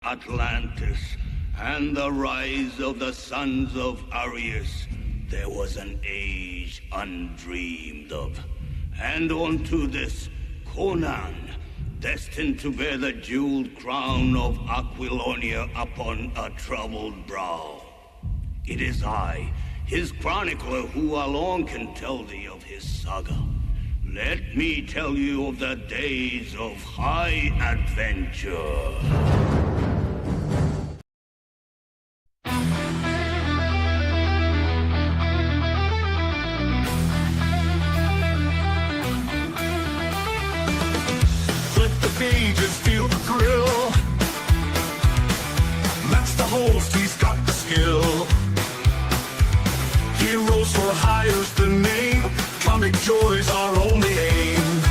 Atlantis and the rise of the sons of Arius, there was an age undreamed of. And unto this, Conan, destined to bear the jeweled crown of Aquilonia upon a troubled brow. It is I, his chronicler, who alone can tell thee of his saga. Let me tell you of the days of high adventure. Pages feel the thrill. Match the host, he's got the skill. Heroes for hire's the name. Comic joy's our only aim.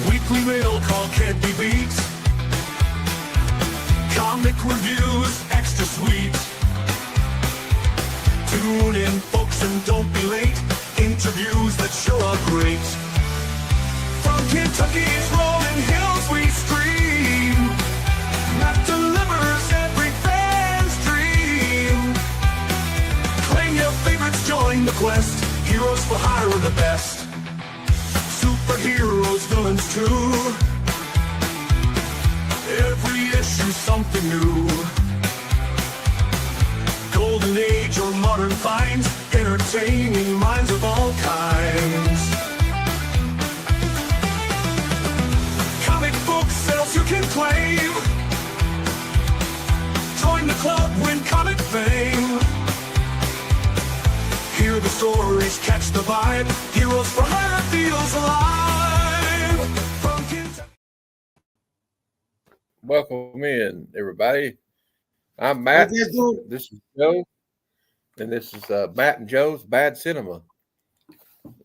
Weekly mail call can't be beat. Comic reviews extra sweet. Tune in, folks, and don't be late. Interviews that sure are great. From Kentucky's rolling hills we stream. Matt delivers every fan's dream. Claim your favorites, join the quest. Heroes for hire are the best. Superheroes, villains too. Every issue something new. Golden age or modern finds. Entertaining minds of all kinds. Comic book sales you can claim. Join the club, win comic fame. Hear the stories, catch the vibe. Heroes for Hire feels alive. From Kentucky. Welcome in, everybody. I'm Matt. This is Joe. And this is Matt and Joe's Bad Cinema.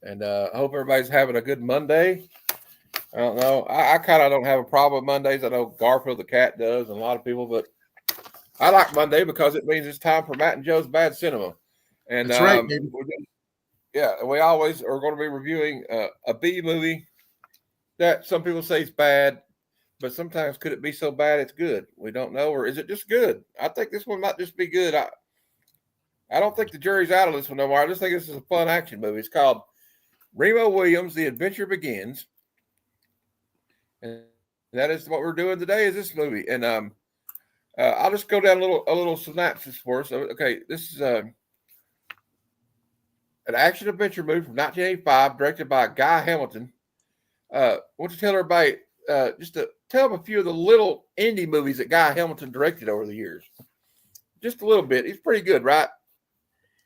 And I hope everybody's having a good Monday. I don't know. I kind of don't have a problem with Mondays. I know Garfield the cat does and a lot of people, but I like Monday because it means it's time for Matt and Joe's Bad Cinema. And that's right, baby. Yeah, we always are going to be reviewing a B movie that some people say is bad, but sometimes could it be so bad it's good? We don't know. Or is it just good? I think this one might just be good. I don't think the jury's out on this one no more. I just think this is a fun action movie. It's called Remo Willas, The Adventure Begins. And that is what we're doing today is this movie. And I'll just go down a little synopsis for us. Okay, this is an action adventure movie from 1985, directed by Guy Hamilton. I want to tell everybody, just to tell them a few of the little indie movies that Guy Hamilton directed over the years. Just a little bit. He's pretty good, right?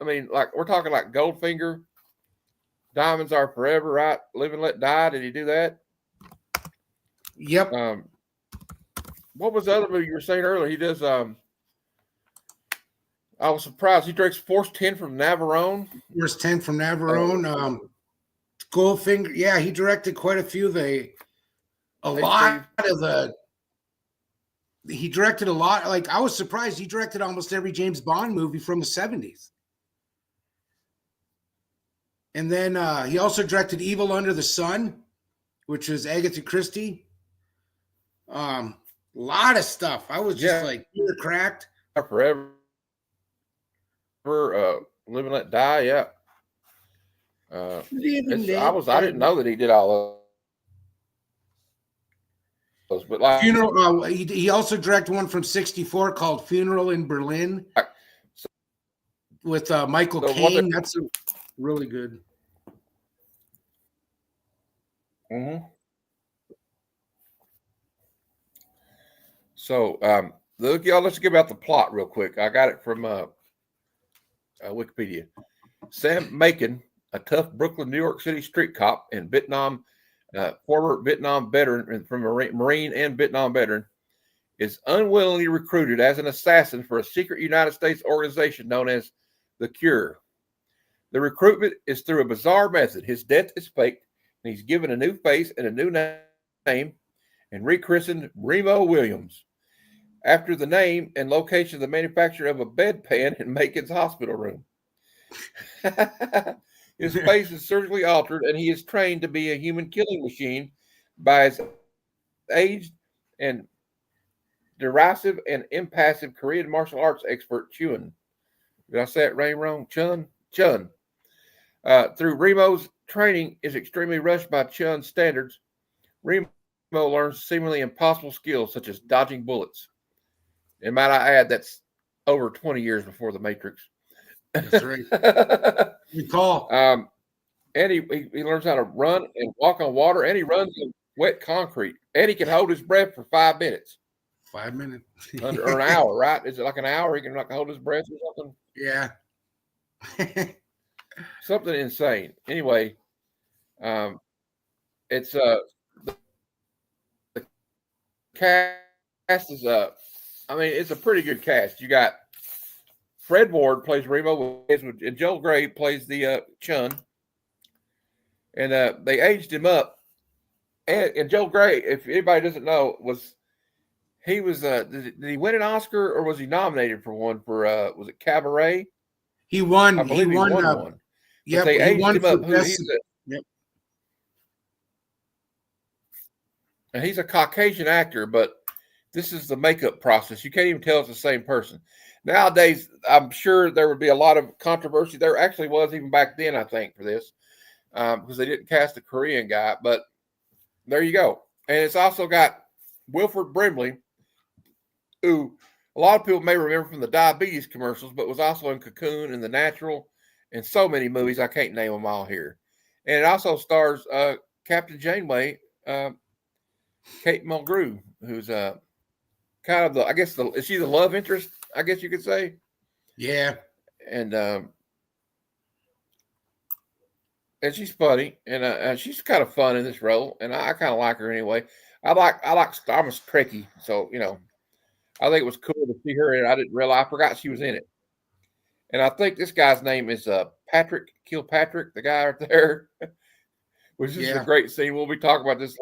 I mean, like we're talking like Goldfinger, Diamonds Are Forever, right? Live and Let Die. Did he do that? Yep. What was the other movie you were saying earlier? He does. I was surprised. He directs Force 10 from Navarone. Force 10 from Navarone. Goldfinger. Yeah, he directed quite a few. He directed a lot. Like I was surprised. He directed almost every James Bond movie from the 70s. And then he also directed Evil Under the Sun, which was Agatha Christie. A lot of stuff. I was just like, you're cracked. Forever. Live and Let Die. Yeah. I didn't know that he did all those. But like Funeral. He also directed one from '64 called Funeral in Berlin with Michael Caine. That's really good. Mm-hmm. So, look, y'all, let's give out the plot real quick. I got it from Wikipedia. Sam Macon, a tough Brooklyn, New York City street cop and Vietnam, former Vietnam veteran from Marine and Vietnam veteran, is unwillingly recruited as an assassin for a secret United States organization known as The Cure. The recruitment is through a bizarre method. His death is faked, and he's given a new face and a new name, and rechristened Remo Willas, after the name and location of the manufacturer of a bedpan in Macon's hospital room. His face is surgically altered, and he is trained to be a human killing machine by his aged and derisive and impassive Korean martial arts expert Chun. Did I say it wrong? Chun? Chun. Through Remo's training is extremely rushed by Chun's standards. Remo learns seemingly impossible skills such as dodging bullets. And might I add, that's over 20 years before the Matrix. That's right. Recall. And he learns how to run and walk on water, and he runs in wet concrete, and he can hold his breath for 5 minutes. 5 minutes. Or an hour, right? Is it like an hour? He can like hold his breath or something? Yeah. Something insane. Anyway, it's the cast is I mean, it's a pretty good cast. You got Fred Ward plays Remo Willas, and Joel Grey plays the Chun. And they aged him up. And Joel Grey, if anybody doesn't know, he was did he win an Oscar or was he nominated for one for was it Cabaret? He won. I believe he won one. Yeah, they aged won him up. best, And he's a Caucasian actor, but this is the makeup process. You can't even tell it's the same person. Nowadays, I'm sure there would be a lot of controversy. There actually was even back then, I think, for this, because they didn't cast a Korean guy. But there you go. And it's also got Wilford Brimley, who a lot of people may remember from the diabetes commercials, but was also in Cocoon and The Natural and so many movies. I can't name them all here. And it also stars Captain Janeway, Kate Mulgrew, who's kind of the, I guess, is she the love interest, I guess you could say? Yeah. And she's funny, and she's kind of fun in this role, and I kind of like her anyway. I'm a Trekkie, so I think it was cool to see her, and I didn't realize, I forgot she was in it. And I think this guy's name is Patrick Kilpatrick, the guy right there, which is a great scene. We'll be talking about this.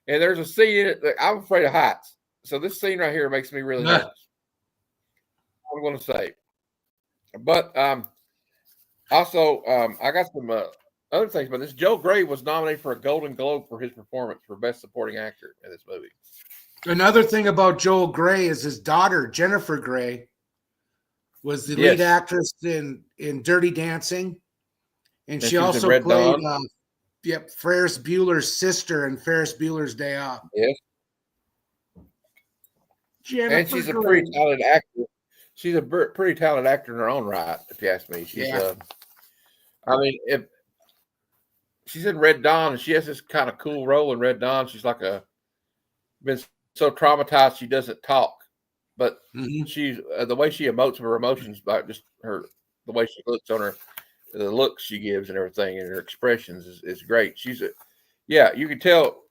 And there's a scene in it that I'm afraid of heights, so this scene right here makes me really nervous. I'm going to say, but also I got some other things about this. Joe Grey was nominated for a Golden Globe for his performance for Best Supporting Actor in this movie. Another thing about Joel Grey is his daughter, Jennifer Grey, was the lead actress in Dirty Dancing. And she also played Ferris Bueller's sister in Ferris Bueller's Day Off. Yes. Jennifer and she's Grey. a pretty talented actor. She's a pretty talented actor in her own right, if you ask me. She's I mean, if she's in Red Dawn and she has this kind of cool role in Red Dawn, she's like been so traumatized she doesn't talk, but she's the way she emotes her emotions by just the way she looks on her, the looks she gives and everything, and her expressions is great. She's you can tell.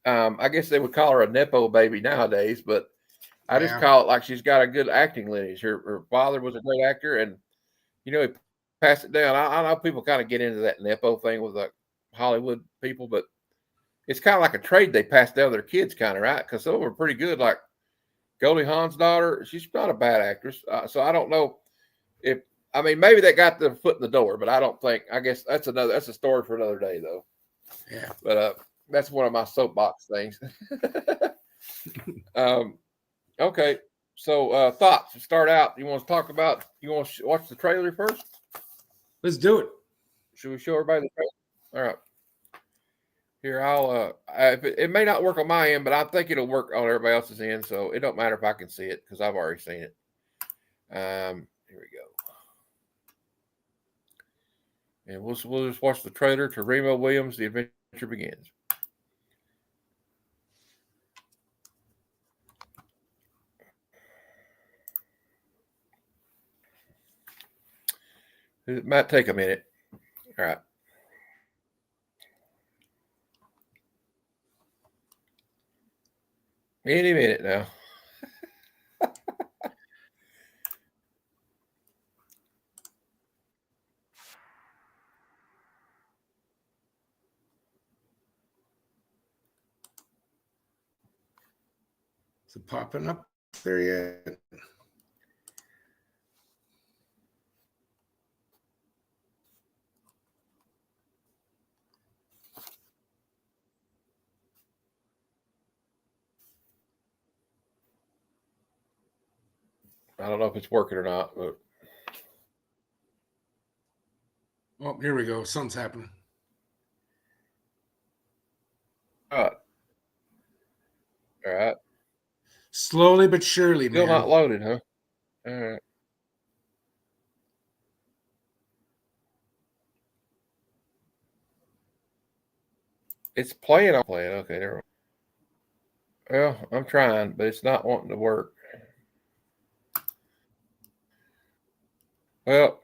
I guess they would call her a nepo baby nowadays, but I just call it like she's got a good acting lineage. Her father was a great actor, and he passed it down. I know people kind of get into that nepo thing with like Hollywood people, but it's kind of like a trade they pass down to their kids, kind of, right? Because some of them are pretty good. Like Goldie Hawn's daughter, she's not a bad actress. So I don't know maybe that got the foot in the door, but I don't think. I guess that's a story for another day, though. Yeah. But that's one of my soapbox things. Okay. So thoughts to start out. You want to watch the trailer first? Let's do it. Should we show everybody the trailer? All right. Here, I'll. It may not work on my end, but I think it'll work on everybody else's end. So it don't matter if I can see it because I've already seen it. Here we go. And we'll just watch the trailer to Remo Willas. The adventure begins. It might take a minute. All right. Any minute now. Is it popping up there yet? I don't know if it's working or not, but Oh, here we go. Something's happening. all right. Slowly but surely, Still man. not loaded, huh? All right. It's playing. I'm playing. Okay, never mind. Well, I'm trying, but it's not wanting to work. Well,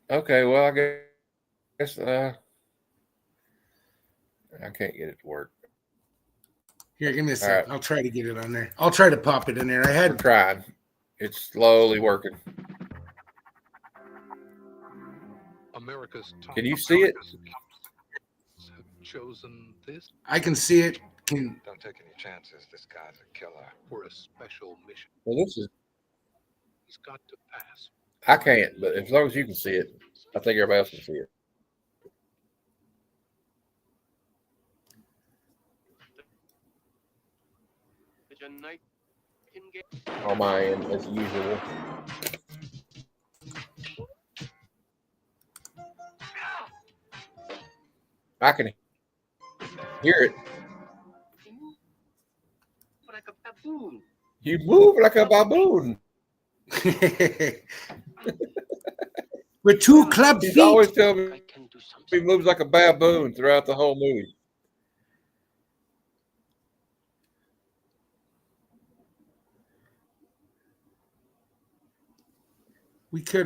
okay. Well, I guess I can't get it to work. Here, give me a All sec. right. I'll try to get it on there. I'll try to pop it in there. I'm trying. It's slowly working. America's top Can you see it? have chosen this. I can see it. Don't take any chances. This guy's a killer. For a special mission. Well, this is. He's got to pass. I can't, but as long as you can see it, I think everybody else can see it. On my end, as usual. I can hear it. Like a baboon. You move like a baboon. With 2 club He's feet. always telling me he moves like a baboon throughout the whole movie. We could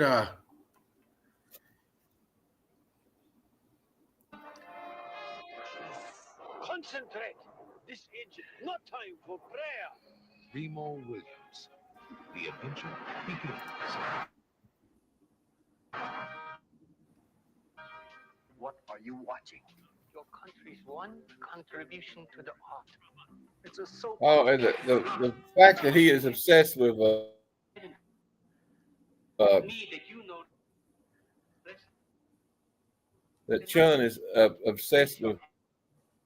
Concentrate. This is not time for prayer. Remo Willas. The adventure begins. What are you watching? Your country's one contribution to the art. It's a soap. Oh, and the fact that he is obsessed with Me that you know. that Chun is obsessed with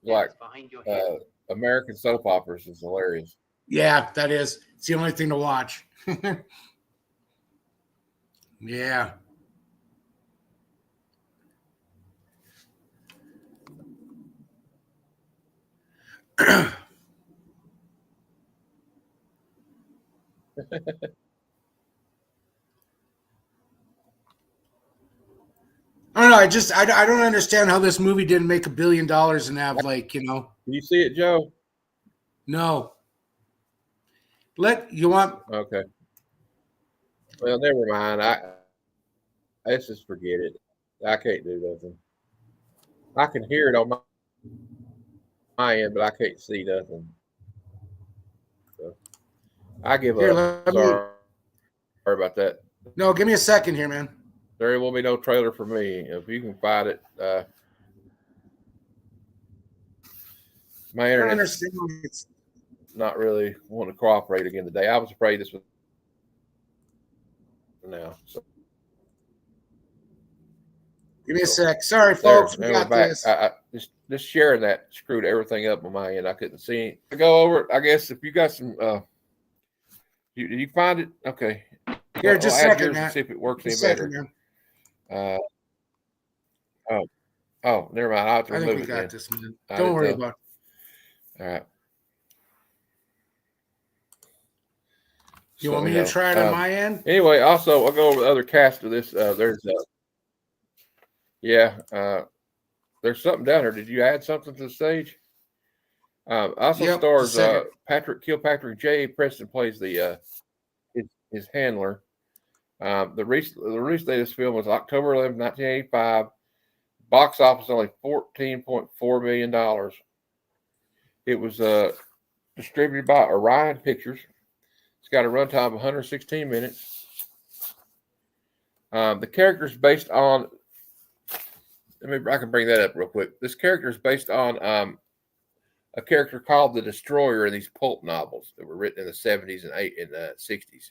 like Behind your head. American soap operas is hilarious. Yeah, that is. It's the only thing to watch. Yeah. I don't know. I don't understand how this movie didn't make $1 billion and have Can you see it, Joe? No. Okay. Well, never mind. Let's just forget it. I can't do nothing. I can hear it on my end, but I can't see nothing. So I give up. Sorry about that. No, give me a second here, man. There will be no trailer for me. If you can find it, my internet's not really wanting to cooperate again today. I was afraid this was now. So. Give me a sec. Sorry, folks. We got this. I just sharing that screwed everything up on my end. I couldn't see it. I go over it. I guess if you got some, you find it? Okay. Here, just a second, man. See if it works any better. Never mind. I'll have to remove it. I think we got this, man. Don't worry about it. All right. You want me to try it on my end? Anyway, also I'll go over the other cast of this. There's something down there. Did you add something to the stage? Also stars Patrick Kilpatrick. J. Preston plays the his handler. The release date of this film was October 11, 1985. Box office only $14.4 million. It was distributed by Orion Pictures. It's got a runtime of 116 minutes. The character is based on. I can bring that up real quick. This character is based on a character called the Destroyer in these pulp novels that were written in the 70s and 60s.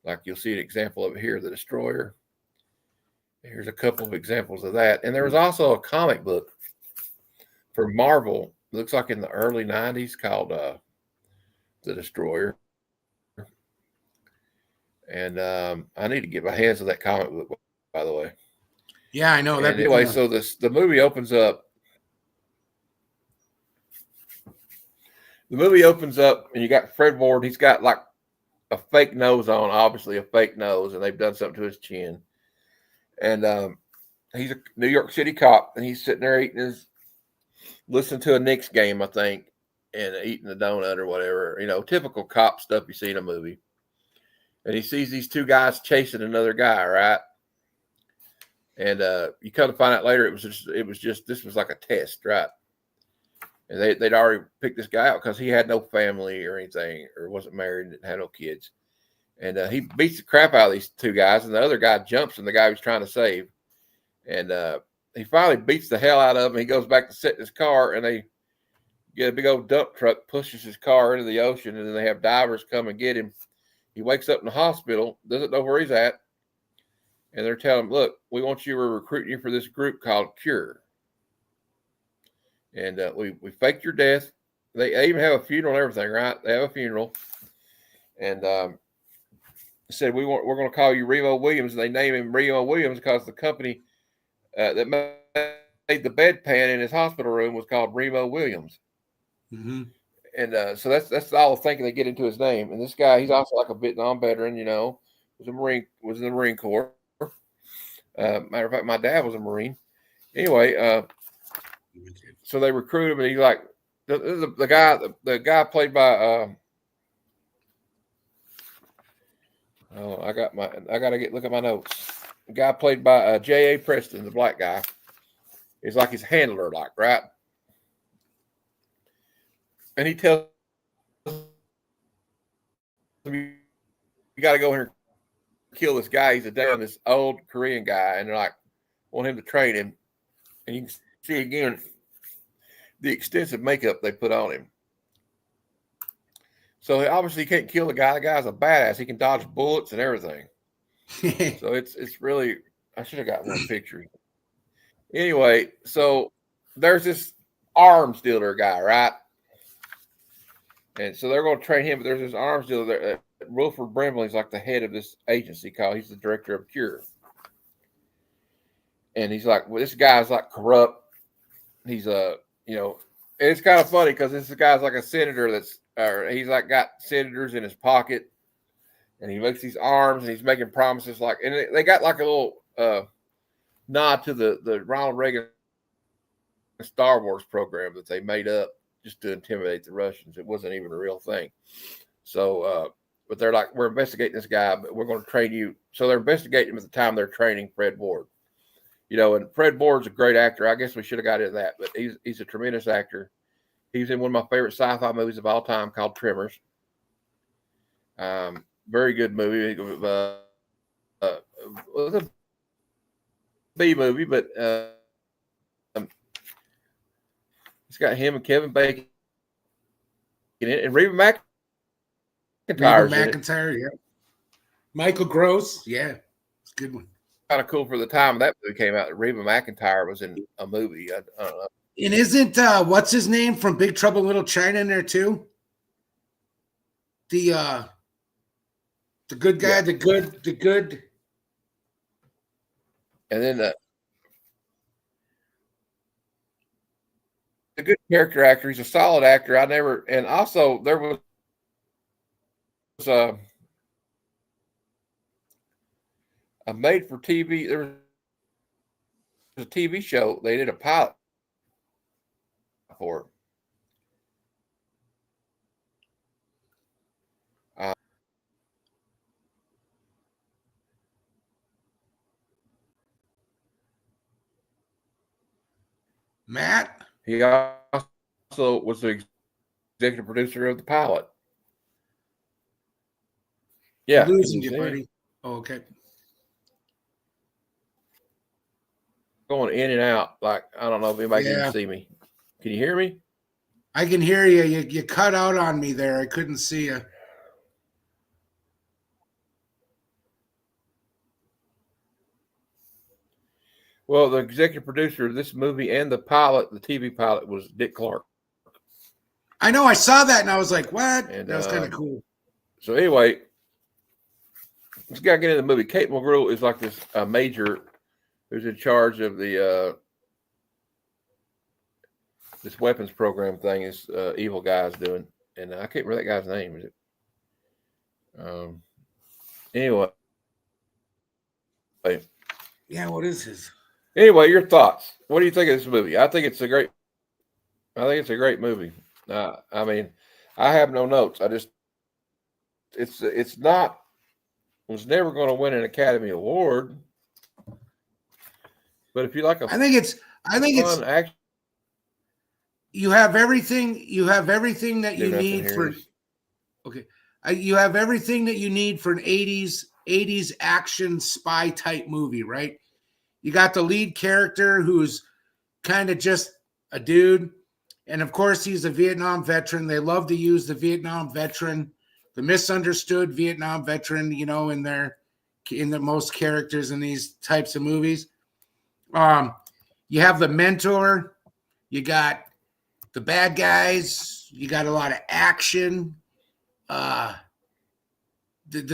Like you'll see an example of it here, the Destroyer. Here's a couple of examples of that. And there was also a comic book for Marvel, looks like in the early 90s, called The Destroyer. And I need to get my hands on that comic book, by the way. Yeah, I know. And anyway, so the movie opens up. The movie opens up, and you got Fred Ward. He's got like a fake nose on, obviously a fake nose, and they've done something to his chin. And he's a New York City cop, and he's sitting there listening to a Knicks game, I think, and eating a donut or whatever. You know, typical cop stuff you see in a movie. And he sees these two guys chasing another guy, right? And you come to find out later, this was like a test, right? And they'd already picked this guy out because he had no family or anything, or wasn't married and had no kids. And he beats the crap out of these two guys, and the other guy jumps on the guy he's trying to save. And he finally beats the hell out of him. He goes back to sit in his car, and they get a big old dump truck, pushes his car into the ocean, and then they have divers come and get him. He wakes up in the hospital, doesn't know where he's at, and they're telling him, look, we want you, we're recruiting you for this group called Cure. And we faked your death. They even have a funeral and everything, right? They have a funeral. And said, we're going to call you Remo Williams. And they name him Remo Williams because the company that made the bedpan in his hospital room was called Remo Williams. Mm-hmm. And so that's all the thinking they get into his name. And this guy, he's also like a Vietnam veteran, you know, was in the Marine Corps. Matter of fact, my dad was a Marine. Anyway, so they recruit him, and he's like the guy played by I gotta look at my notes. The guy played by J.A. Preston, the black guy, is like his handler, like, right? And he tells him, you got to go in here and kill this guy. He's this old Korean guy, and they're like, want him to train him. And you can see again the extensive makeup they put on him. So he obviously can't kill the guy. The guy's a badass. He can dodge bullets and everything. So it's really, I should have got one picture. Anyway, so there's this arms dealer guy, right? And so they're going to train him, but there's this arms dealer there. Wilford Brimley's like the head of this agency he's the director of Cure. And he's like, well, this guy's like corrupt. He's and it's kind of funny because this guy's like a senator he's like got senators in his pocket, and he makes these arms and he's making promises and they got like a little nod to the Ronald Reagan Star Wars program that they made up just to intimidate the Russians. It wasn't even a real thing. So, but they're like, we're investigating this guy, but we're going to train you. So they're investigating him at the time they're training Fred Ward. And Fred Ward's a great actor. I guess we should have got into that, but he's a tremendous actor. He was in one of my favorite sci-fi movies of all time called Tremors. Very good movie. It was a B movie, but it's got him and Kevin Bacon in it, and Reba McEntire, yeah. Michael Gross, yeah, it's a good one. Kind of cool for the time that movie came out. Reba McEntire was in a movie. I don't know. And isn't what's his name from Big Trouble in Little China in there too? The good guy, yeah. the good. And then a good character actor. He's a solid actor. And also there was a made for TV. There was a TV show. They did a pilot for it. Matt? He also was the executive producer of the pilot. Yeah. I'm losing you, buddy. Oh, okay. Going in and out. Like, I don't know if anybody can see me. Can you hear me? I can hear you. You cut out on me there. I couldn't see you. Well, the executive producer of this movie and the pilot, the TV pilot, was Dick Clark. I know. I saw that and I was like, what? And that was kind of cool. So anyway, let's get into the movie. Kate Mulgrew is like this major who's in charge of the this weapons program thing. Is evil guy's doing, and I can't remember that guy's name. Is it? Anyway. Yeah, what is his? Anyway, your thoughts. What do you think of this movie? I think it's a great movie. I mean, I have no notes. I just it's not was never going to win an Academy Award. But if you like I think it's action, you have everything. You have everything that you need for. Okay, you have everything that you need for an '80s action spy type movie, right? You got the lead character who's kind of just a dude, and of course he's a Vietnam veteran. They love to use the Vietnam veteran, the misunderstood Vietnam veteran, you know, in the most characters in these types of movies. You have the mentor, you got the bad guys, you got a lot of action. The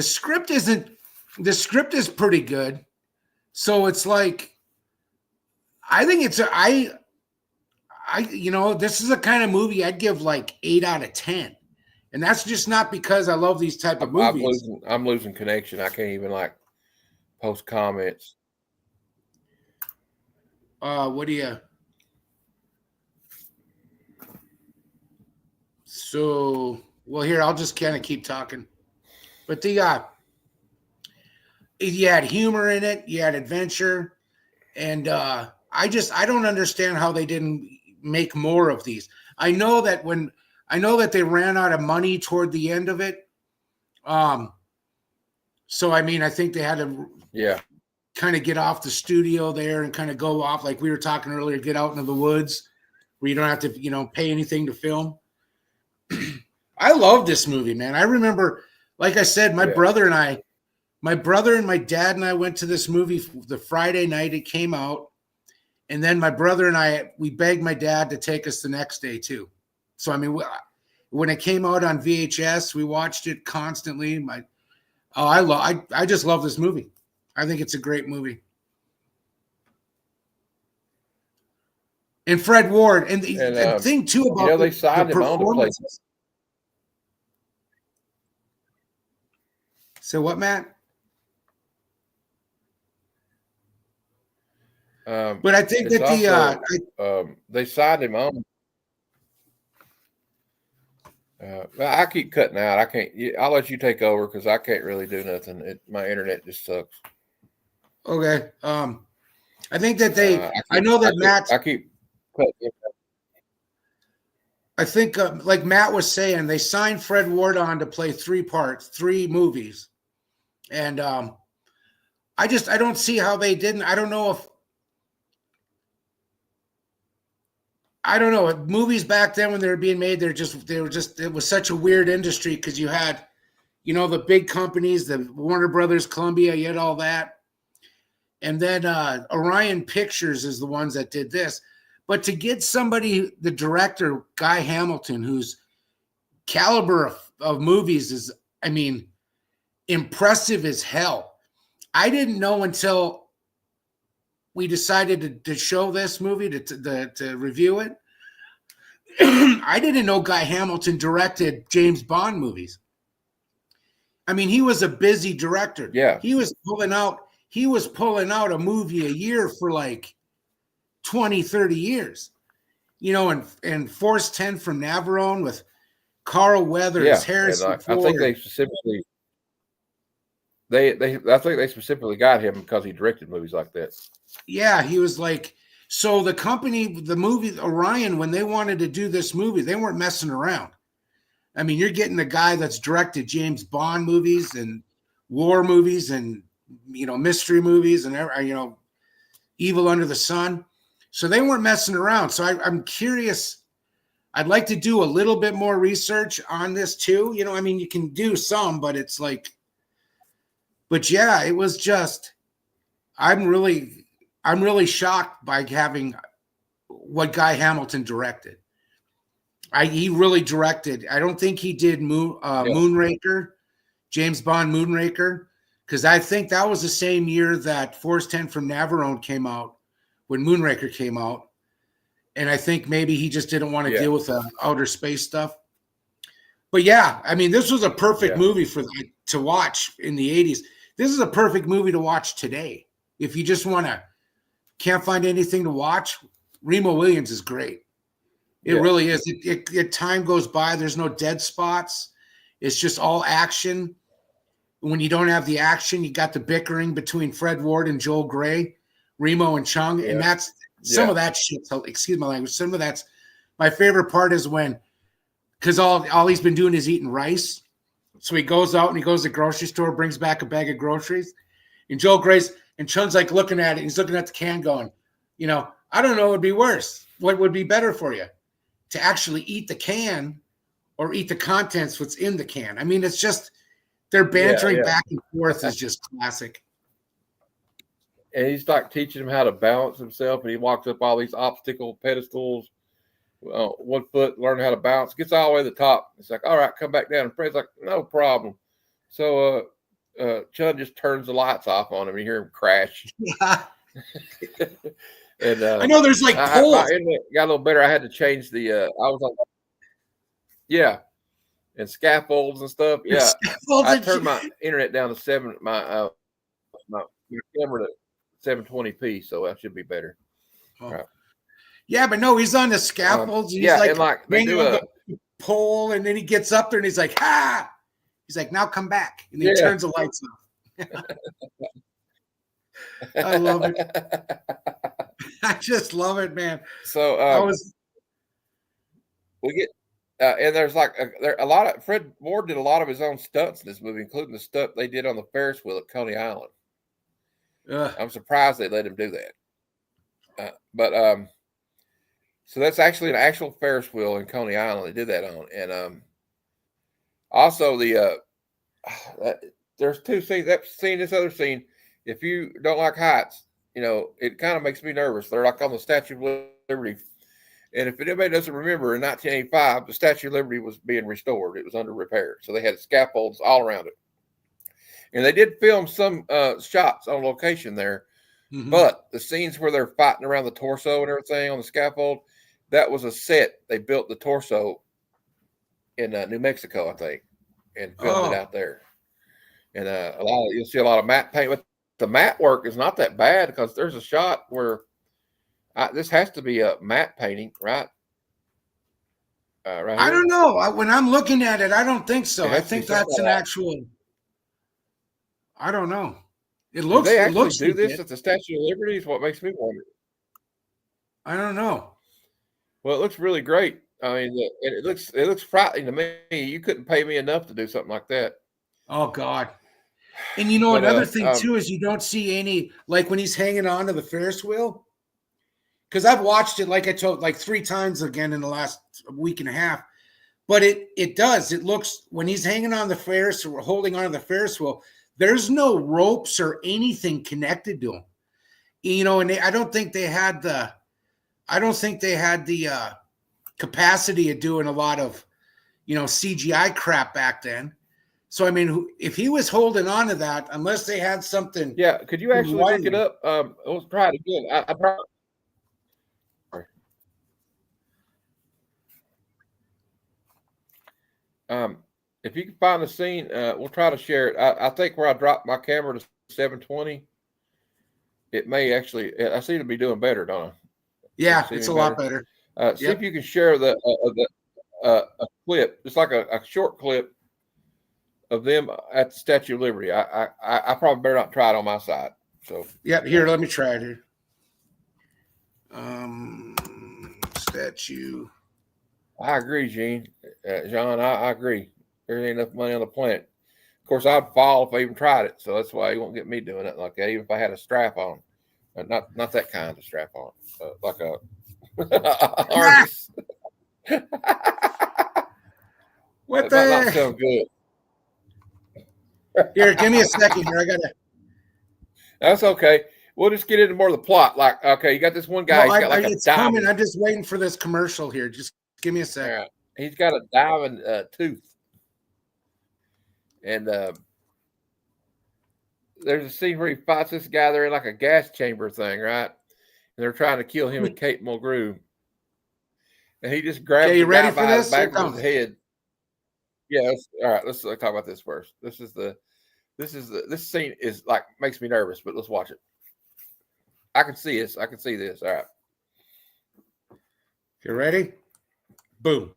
script is pretty good. So it's like, I think it's this is a kind of movie I'd give like 8 out of 10. And that's just not because I love these type of movies. I'm losing connection. I can't even like post comments. What do you? So, well, here, I'll just kind of keep talking. But you had humor in it, you had adventure, and I don't understand how they didn't make more of these. I know that they ran out of money toward the end of it. So I mean, I think they had to kind of get off the studio there and kind of go off, like we were talking earlier, get out into the woods where you don't have to, pay anything to film. I love this movie, man. I remember, like I said, my brother and my dad and I went to this movie the Friday night it came out. And then my brother and we begged my dad to take us the next day too. So, I mean, when it came out on VHS, we watched it constantly. I just love this movie. I think it's a great movie. And Fred Ward, and the thing too about they signed him on to play. So what, Matt? But I think that they signed him on. I keep cutting out. I can't. I'll let you take over because I can't really do nothing. My internet just sucks. Okay. I think that I know that Matt. I keep cutting. I think, like Matt was saying, they signed Fred Ward on to play 3 movies, and I don't see how they didn't. I don't know. Movies back then when they were being made, it was such a weird industry because you had, the big companies, the Warner Brothers, Columbia, you had all that. And then Orion Pictures is the ones that did this. But to get somebody, the director, Guy Hamilton, whose caliber of movies is, I mean, impressive as hell. I didn't know until we decided to show this movie, to review it. I didn't know Guy Hamilton directed James Bond movies. I mean, he was a busy director. Yeah. He was pulling out a movie a year for like 20, 30 years. And Force 10 from Navarone with Carl Weathers, Harrison Ford. I think they specifically I think they specifically got him because he directed movies like that. Yeah, he was like, so the movie Orion, when they wanted to do this movie, they weren't messing around. I mean, you're getting the guy that's directed James Bond movies and war movies and, mystery movies and, Evil Under the Sun. So they weren't messing around. So I'm curious. I'd like to do a little bit more research on this too. I mean, you can do some, but it's like, but yeah, it was just, I'm really shocked by having what Guy Hamilton directed. He really directed. I don't think he did Moonraker, James Bond Moonraker, because I think that was the same year that Force 10 from Navarone came out, when Moonraker came out. And I think maybe he just didn't want to deal with the outer space stuff. But yeah, I mean, this was a perfect movie to watch in the 80s. This is a perfect movie to watch today. If you just can't find anything to watch, Remo Williams is great. It really is. It time goes by. There's no dead spots. It's just all action. When you don't have the action, you got the bickering between Fred Ward and Joel Grey, Remo and Chung. And that's some of that shit. So, excuse my language. Some of that's my favorite part is when, because all he's been doing is eating rice. So he goes out and he goes to the grocery store, brings back a bag of groceries. And Joel Grey's and Chung's like looking at it. He's looking at the can going, I don't know what would be worse. What would be better for you? To actually eat the can or eat the contents what's in the can. I mean, it's just their bantering back and forth is just classic. And he's like teaching him how to balance himself, and he walks up all these obstacle pedestals, 1 foot, learn how to balance, gets all the way to the top. It's like, all right, come back down. And Fred's like, no problem. So Chun just turns the lights off on him, and you hear him crash. Yeah. And I know there's like poles. My internet got a little better. I had to change the. I was like, and scaffolds and stuff. Yeah, I turned my internet down to my camera to 720p, so that should be better. Oh. Right. Yeah, but no, he's on the scaffolds. He's like they do a pole, and then he gets up there and he's like, "Ha!" He's like, "Now come back," and he turns the lights off. I love it. I just love it, man. So we get and there's like a lot of Fred Ward did a lot of his own stunts in this movie, including the stunt they did on the Ferris wheel at Coney Island. I'm surprised they let him do that. But so that's actually an actual Ferris wheel in Coney Island. They did that on, and also there's two scenes. That scene, this other scene. If you don't like heights, it kind of makes me nervous. They're like on the Statue of Liberty. And if anybody doesn't remember, in 1985, the Statue of Liberty was being restored. It was under repair. So they had scaffolds all around it. And they did film some shots on location there. Mm-hmm. But the scenes where they're fighting around the torso and everything on the scaffold, that was a set. They built the torso in New Mexico, I think, and filmed it out there. And you'll see a lot of matte paint. But the matte work is not that bad because there's a shot where this has to be a matte painting, right? Right. I don't know. When I'm looking at it, I don't think so. I think that's an actual. I don't know. It looks. They actually do this at the Statue of Liberty. Is what makes me wonder. I don't know. Well, it looks really great. I mean, it looks frightening to me. You couldn't pay me enough to do something like that. Oh God. And another thing too is you don't see any, like when he's hanging on to the Ferris wheel, because I've watched it, like I told, like 3 times again in the last week and a half. But it looks, when he's hanging on the Ferris or holding on to the Ferris wheel, there's no ropes or anything connected to him. And I don't think they had the capacity of doing a lot of, CGI crap back then. So, I mean, if he was holding on to that, unless they had something. Yeah. Could you actually look it up? Let's try it again. I probably. If you can find the scene, we'll try to share it. I think where I dropped my camera to 720, it may actually. I seem to be doing better, don't I? Yeah, it's a lot better. See if you can share a clip, just like a short clip of them at the Statue of Liberty. I probably better not try it on my side. So here, let me try it here. Statue. I agree, Gene. John, I agree. There ain't enough money on the planet. Of course, I'd fall if I even tried it. So that's why you won't get me doing it like that, even if I had a strap on. Not that kind of strap on. Like a harness. What the? That not sound good. Here, give me a second here. I gotta. That's okay. We'll just get into more of the plot. Like, okay, you got this one guy. No, he's got like it's coming. I'm just waiting for this commercial here. Just give me a second. Right. He's got a diamond tooth, and there's a scene where he fights this guy. They're in like a gas chamber thing, right? And they're trying to kill him and Kate Mulgrew. And he just grabs the guy by the back of his head. Yeah, all right. Let's talk about this first. This scene is like makes me nervous, but let's watch it. I can see this. All right. You ready? Boom.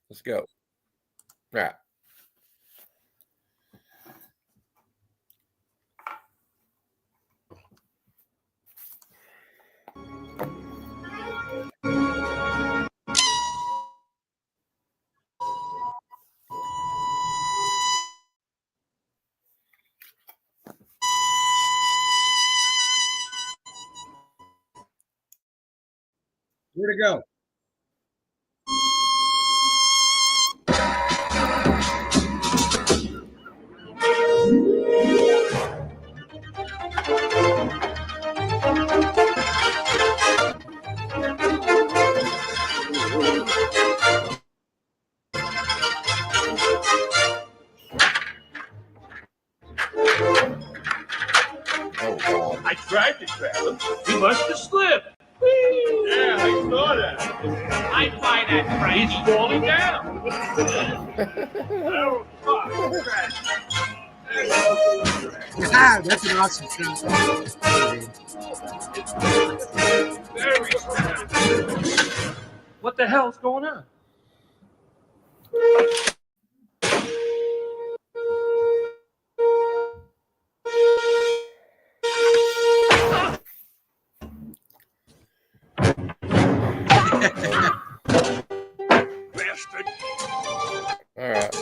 Let's go. All right. Where'd it go? I tried to grab him. He must have slipped. Yeah, I saw that. I find that train. He's falling down. Oh, fuck. That's an awesome scene. Very sad. What the hell's going on? All right.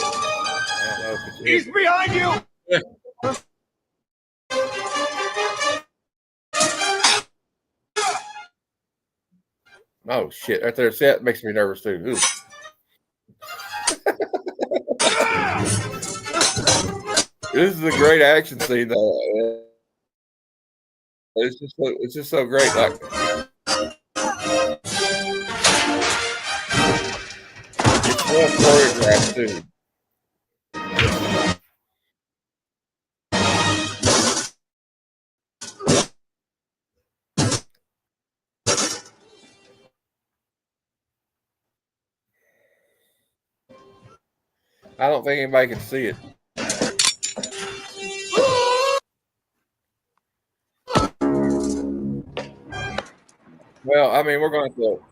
He's behind you. Oh shit! Right there, that makes me nervous too. Ooh. This is a great action scene, though. It's just so great. Like, it's well choreographed too. I don't think anybody can see it. Well, I mean, we're going to.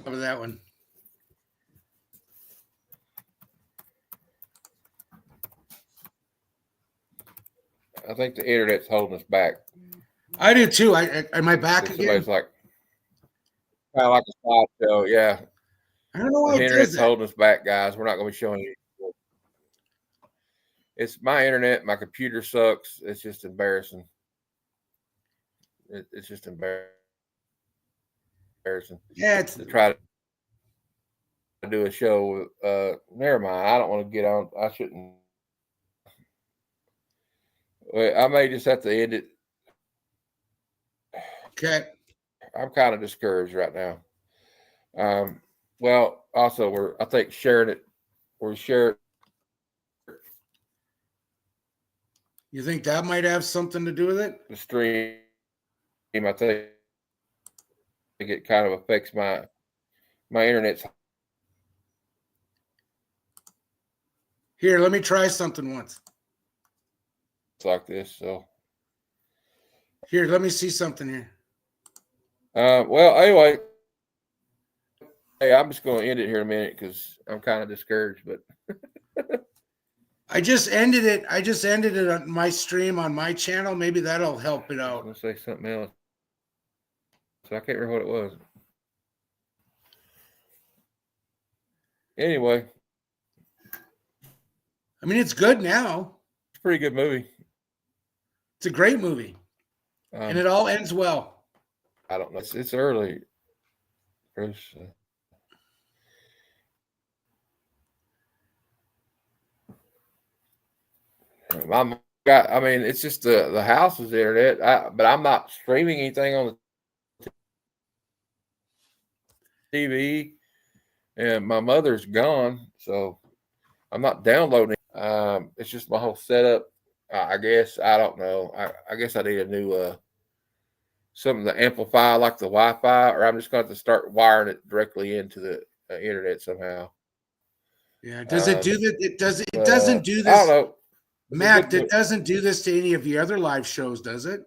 Over that one. I think the internet's holding us back. I do too. Am I back again? Somebody's like, kind of like a slideshow. Yeah. I don't know why the internet's holding us back, guys. We're not going to be showing you. It's my internet. My computer sucks. It's just embarrassing. It's just embarrassing. Yeah, it's to try to do a show. Never mind. I don't want to get on. I shouldn't. Well, I may just have to end it. Okay. I'm kind of discouraged right now. Well, also I think sharing it. We're sharing. You think that might have something to do with it? The stream, I think it kind of affects my internet's. Here, let me try something once. Like this, so here, let me see something here. Well, anyway, hey, I'm just going to end it here in a minute because I'm kind of discouraged. But I just ended it. I just ended it on my stream on my channel. Maybe that'll help it out. I'm going to say something else. So I can't remember what it was. Anyway, I mean, it's good now. It's a pretty good movie. It's a great movie, and it all ends well. I don't know. It's early, Bruce. I mean, it's just the house is the internet. But I'm not streaming anything on the. TV, and my mother's gone, so I'm not downloading it. It's just my whole setup. I guess I don't know. I guess I need a new something to amplify like the Wi-Fi, or I'm just going to start wiring it directly into the internet somehow. Yeah. Does it do that? It does. It But, doesn't do I this, don't know. Matt. It doesn't do this to any of your other live shows, does it?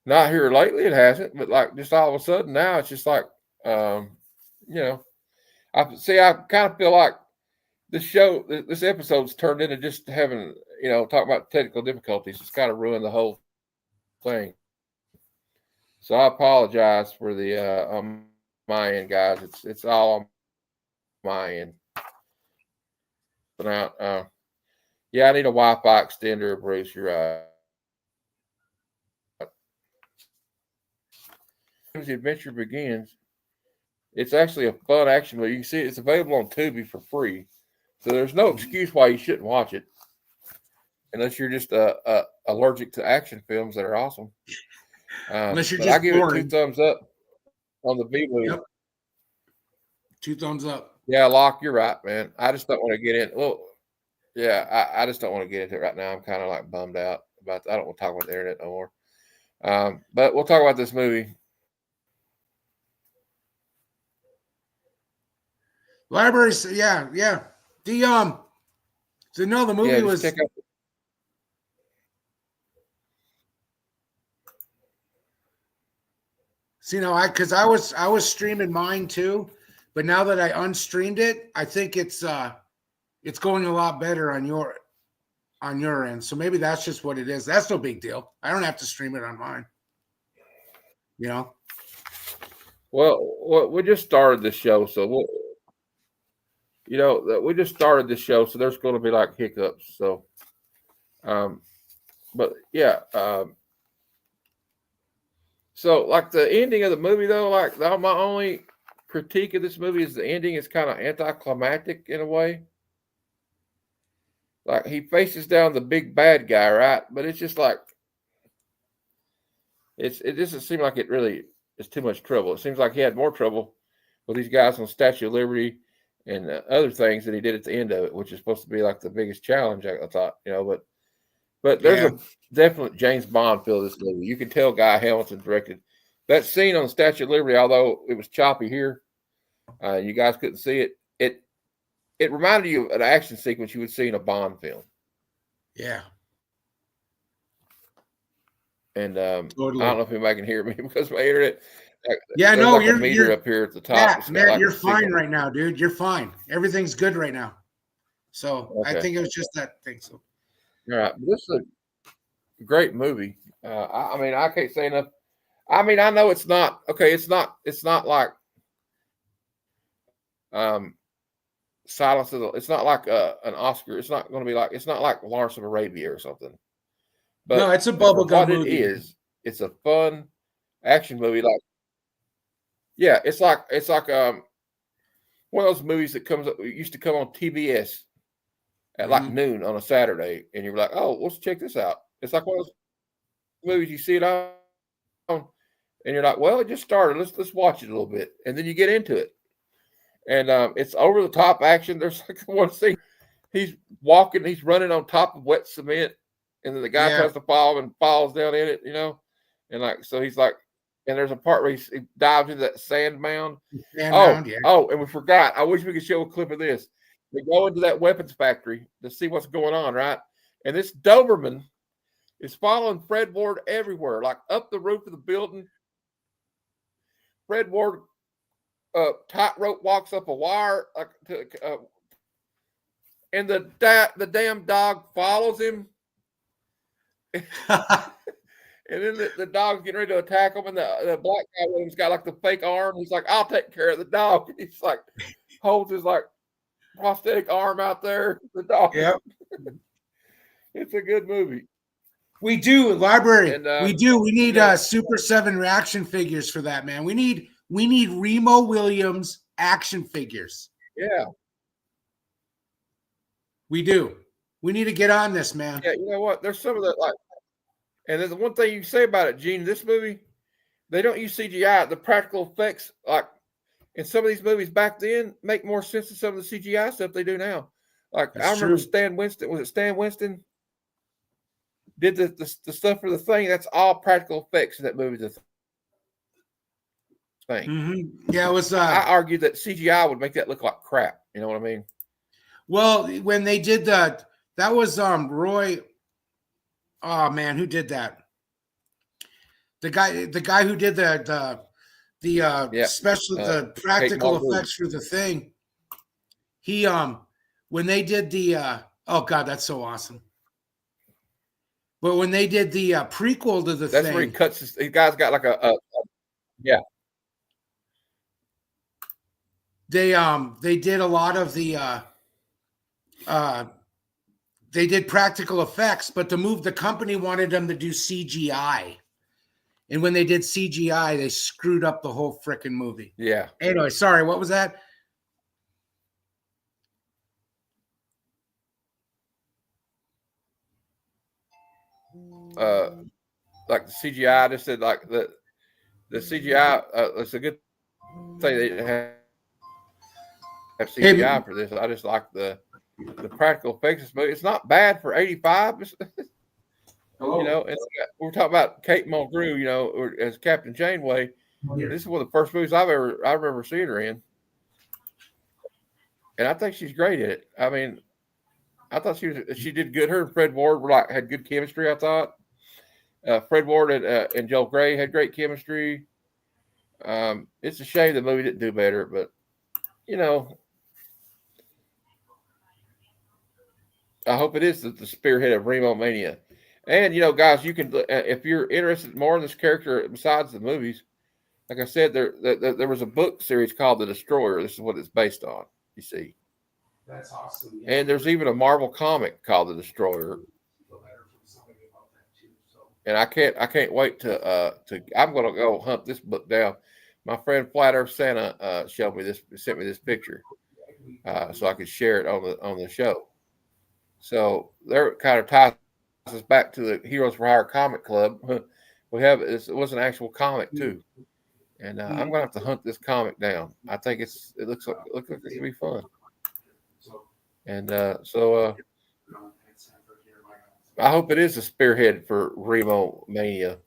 Not here lately, it hasn't. But like just all of a sudden now, it's just like, you know, I kind of feel like this episode's turned into just having, talk about technical difficulties. It's kind of ruined the whole thing. So I apologize for the on my end, guys. It's all on my end. But now, yeah, I need a Wi-Fi extender, Bruce. You're right. As the adventure begins, it's actually a fun action movie. You can see it's available on Tubi for free, so there's no excuse why you shouldn't watch it, unless you're just allergic to action films that are awesome. Unless you're but just I give boring. it 2 thumbs up on the B movie. Yep. 2 thumbs up. Yeah, Locke, you're right, man. I just don't want to get in. Well, yeah, I just don't want to get into it right now. I'm kind of like bummed out about that. I don't want to talk about the internet no more. But we'll talk about this movie. Libraries, yeah. The the movie was. Check out. So, because I was streaming mine too, but now that I unstreamed it, I think it's going a lot better on your end. So maybe that's just what it is. That's no big deal. I don't have to stream it on mine. Well, we just started the show, so we just started the show, so there's going to be like hiccups. So, but yeah, so like the ending of the movie though, like my only critique of this movie is the ending is kind of anticlimactic in a way. Like he faces down the big bad guy, right? But it's just like it doesn't seem like it really is too much trouble. It seems like he had more trouble with these guys on Statue of Liberty and other things that he did at the end of it, which is supposed to be like the biggest challenge, I thought, but there's a definite James Bond feel to this movie. You can tell Guy Hamilton directed that scene on the Statue of Liberty, although it was choppy here. You guys couldn't see it. It reminded you of an action sequence you would see in a Bond film. Yeah. And Totally. I don't know if anybody can hear me because my internet. You're a meter up here at the top. Matt, you're fine right now, dude. You're fine. Everything's good right now. So okay. I think it was just that thing. So, all right, this is a great movie. I mean, I can't say enough. I mean, I know it's not okay. It's not like Silence of the. It's not like an Oscar. It's not going to be like. It's not like Lawrence of Arabia or something. But no, it's a bubblegum movie. It is. It's a fun action movie. Like, yeah, it's like one of those movies that used to come on TBS at like noon on a Saturday, and you're like, oh, let's check this out. It's like one of those movies you see it on, and you're like, well, it just started. Let's watch it a little bit, and then you get into it, and it's over the top action. There's like one scene, he's running on top of wet cement. And then the guy tries to follow and falls down in it, and like so he's like, and there's a part where he dives into that sand mound. And we forgot. I wish we could show a clip of this. They go into that weapons factory to see what's going on, right? And this Doberman is following Fred Ward everywhere, like up the roof of the building. Fred Ward tightrope walks up a wire, and the damn dog follows him. And then the dog's getting ready to attack him, and the black guy with him's got like the fake arm. He's like, I'll take care of the dog. And he's like, holds his like prosthetic arm out there. The dog. Yep. It's a good movie. We do library. And, we do. We need Super 7 action figures for that, man. We need Remo Williams action figures. Yeah. We do. We need to get on this, man. Yeah, you know what? There's some of that, like, and there's the one thing you can say about it, Gene. This movie, They don't use CGI. The practical effects, like in some of these movies back then, make more sense than some of the CGI stuff they do now. Like I remember Stan Winston. Was it Stan Winston? Did the stuff for The Thing? That's all practical effects in that movie. The Thing. Mm-hmm. Yeah, it was. I argued that CGI would make that look like crap. You know what I mean? Well, when they did that was Roy. Oh man, who did that? The guy who did the special the practical effects for The Thing. He when they did the oh god, that's so awesome. But when they did the prequel to The Thing, that's where he cuts his guy's got like a yeah. They did a lot of the they did practical effects, but the company wanted them to do CGI. And when they did CGI, they screwed up the whole freaking movie. Yeah. Anyway, sorry, what was that? Like the CGI, I just said like the CGI, it's a good thing they didn't have CGI for this. I just like the practical effects. It's not bad for 85. You know, and we're talking about Kate Mulgrew, you know, as Captain Janeway. This is one of the first movies I remember seeing her in, and I think she's great at it. I mean, I thought she did good. Her and Fred Ward had good chemistry. I thought Fred Ward and Joel Grey had great chemistry. It's a shame the movie didn't do better, but you know, I hope it is the spearhead of Remo Mania. And, you know, guys, you can, if you're interested more in this character besides the movies, like I said, there was a book series called The Destroyer. This is what it's based on, you see. That's awesome. Yeah. And there's even a Marvel comic called The Destroyer. And I can't wait to I'm going to go hunt this book down. My friend Flat Earth Santa sent me this picture so I could share it on the show. So they're kind of ties us back to the Heroes for Hire comic club. It was an actual comic too, and I'm gonna have to hunt this comic down. I think it looks like it's gonna be fun, and so I hope it is a spearhead for Remo Mania.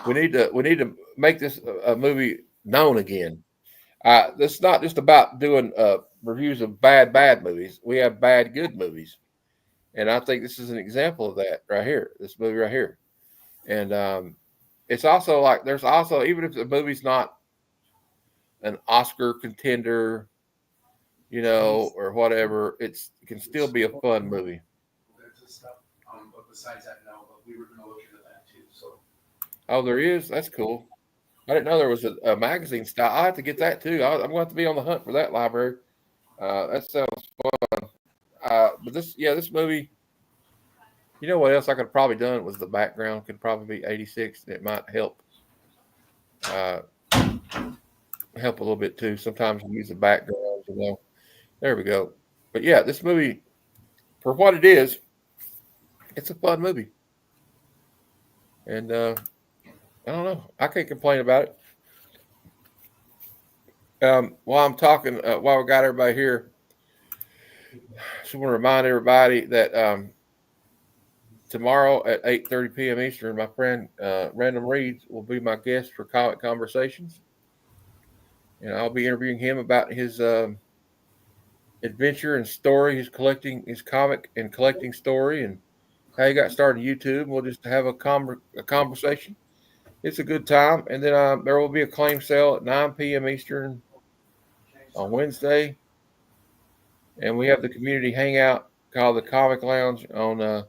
We need to make this a movie known again. This is not just about doing reviews of bad movies. We have bad good movies. And I think this is an example of that right here, this movie right here. And it's also like there's also, even if the movie's not an Oscar contender, you know, or whatever, it can still be a fun movie. But besides that, no, but we were going to look into that too. So. Oh, there is? That's cool. I didn't know there was a magazine style. I have to get that too. I'm going to have to be on the hunt for that library. That sounds fun. But this movie, you know what else I could have probably done was the background could probably be 86. It might help a little bit too. Sometimes you use the background, you know. There we go. But yeah, this movie, for what it is, it's a fun movie. And I don't know. I can't complain about it. While I'm talking, while we got everybody here, just want to remind everybody that tomorrow at 8:30 p.m. Eastern, my friend Random Reeds will be my guest for Comic Conversations. And I'll be interviewing him about his adventure and story, his comic and collecting story, and how he got started on YouTube. We'll just have a conversation. It's a good time. And then there will be a claim sale at 9 p.m. Eastern on Wednesday. And we have the community hangout called the Comic Lounge on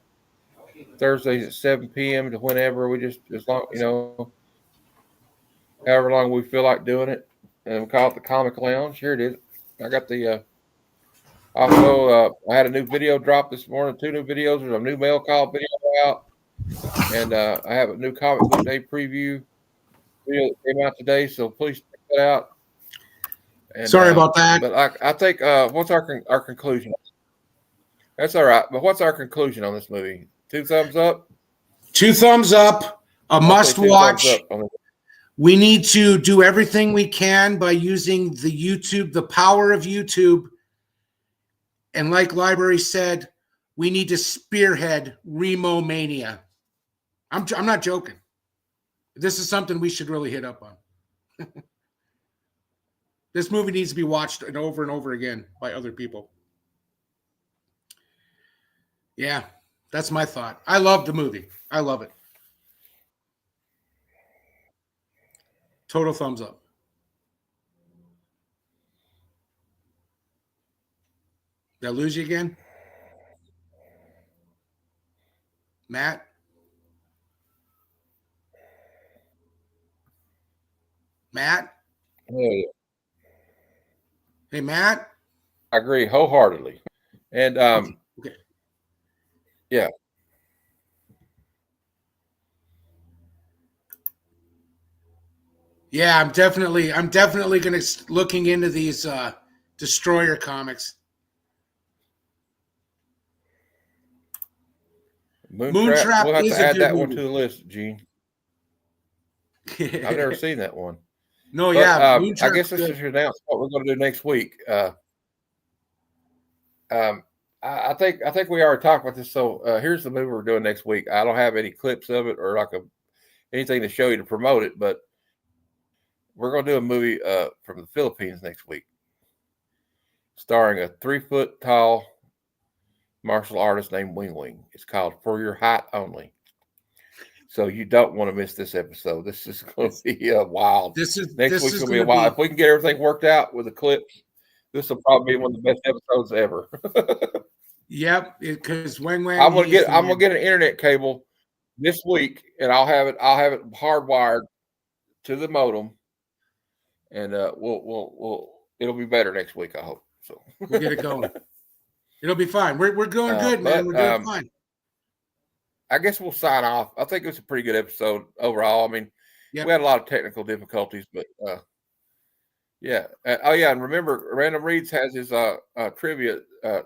Thursdays at 7 p.m. to whenever we as long, you know, however long we feel like doing it. And we call it the Comic Lounge. Here it is. I got the also I had a new video drop this morning, 2 new videos. There's a new mail call video out. And I have a new Comic Book Day preview video that came out today. So please check that out. And, sorry about that. But I think what's our conclusion? That's all right. But what's our conclusion on this movie? 2 thumbs up? 2 thumbs up. A must watch. We need to do everything we can by using the power of YouTube. And like Library said, we need to spearhead Remo Mania. I'm not joking. This is something we should really hit up on. This movie needs to be watched and over again by other people. Yeah, that's my thought. I love the movie. I love it. Total thumbs up. Did I lose you again? Matt? Matt? Yeah, Hey, Matt? I agree wholeheartedly. And Okay. yeah. Yeah, I'm definitely going to looking into these Destroyer comics. Moontrap. We'll have to add that one movie. to the list, Gene. I've never seen that one. No, But, yeah. I guess this is announce what we're going to do next week. I think we already talked about this. So here's the movie we're doing next week. I don't have any clips of it or like anything to show you to promote it, but we're going to do a movie from the Philippines next week, starring a 3-foot tall martial artist named Wing Wing. It's called For Your Height Only. So you don't want to miss this episode. This is going to be wild. Next week's going to be a wild. If we can get everything worked out with the clips, this will probably be one of the best episodes ever. Yep, because Wang Wang. I'm gonna get an internet cable this week, and I'll have it hardwired to the modem, and it'll be better next week. I hope so. We'll get it going. It'll be fine. We're going good, man. We're doing fine. I guess we'll sign off. I think it was a pretty good episode overall. I mean, we had a lot of technical difficulties, but yeah. And remember, Random Reads has his trivia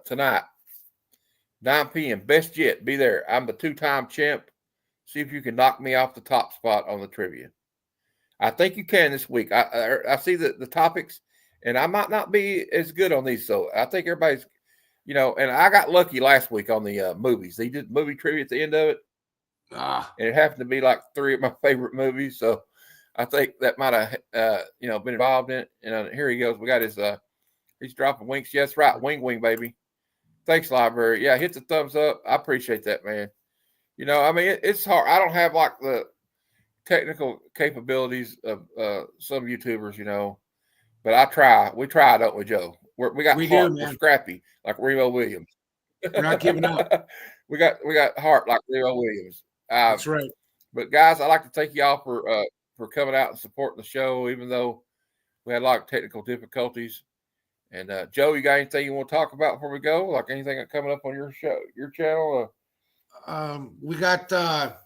tonight, 9 p.m. Best yet, be there. I'm the 2-time champ. See if you can knock me off the top spot on the trivia. I think you can this week. I see the topics, and I might not be as good on these. So I think everybody's, and I got lucky last week on the movies. They did movie trivia at the end of it. And it happened to be like 3 of my favorite movies. So I think that might have, been involved in it. And here he goes. We got he's dropping winks. Yes, right. Wing, baby. Thanks, Library. Yeah, hit the thumbs up. I appreciate that, man. It's hard. I don't have like the technical capabilities of some YouTubers, but I try. We try, don't we, Joe? We got heart. We're scrappy like Remo Williams. We're not giving up. we got heart like Remo Williams. That's right. But guys, I'd like to thank y'all for coming out and supporting the show, even though we had a lot of technical difficulties. And Joe, you got anything you want to talk about before we go? Like anything coming up on your show, your channel? We got the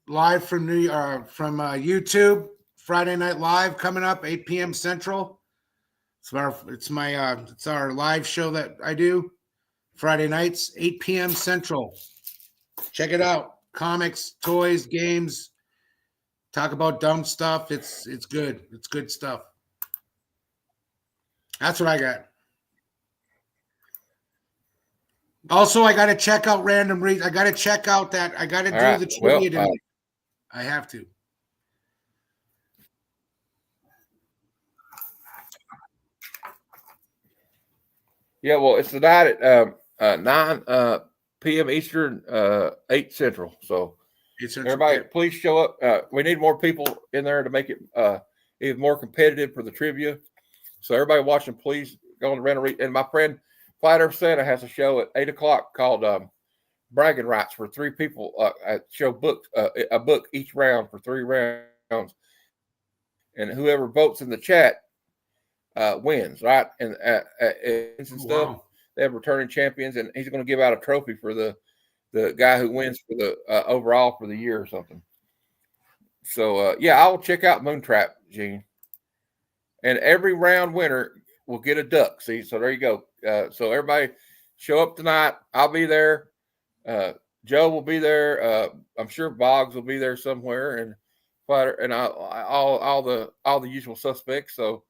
live from YouTube, Friday Night Live coming up, 8 p.m. Central. It's our live show that I do Friday nights, 8 p.m. Central. Check it out. Comics, toys, games. Talk about dumb stuff. It's good. It's good stuff. That's what I got. Also, I got to check out Random Reads. I got to check out that. I got to do the trivia tonight. I have to. Yeah, well, it's tonight at 9 p.m. Eastern, 8 Central. So everybody, please show up. We need more people in there to make it even more competitive for the trivia. So everybody watching, please go on the Random Read. And my friend Flat Earth Santa has a show at 8 o'clock called Bragging Rights, where 3 people show books, a book each round for 3 rounds. And whoever votes in the chat wins, right? And stuff. Wow. They have returning champions, and he's going to give out a trophy for the guy who wins for the overall for the year or something. So yeah, I will check out Moontrap, Gene. And every round winner will get a duck. See, so there you go. So everybody show up tonight. I'll be there. Joe will be there. I'm sure Boggs will be there somewhere, and fighter, and all the usual suspects. So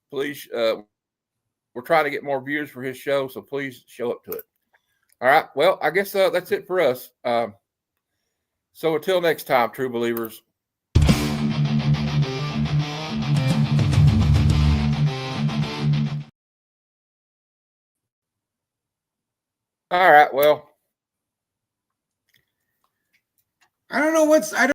please, we're trying to get more viewers for his show, so please show up to it. All right. Well, I guess that's it for us. So until next time, true believers. All right. Well, I don't know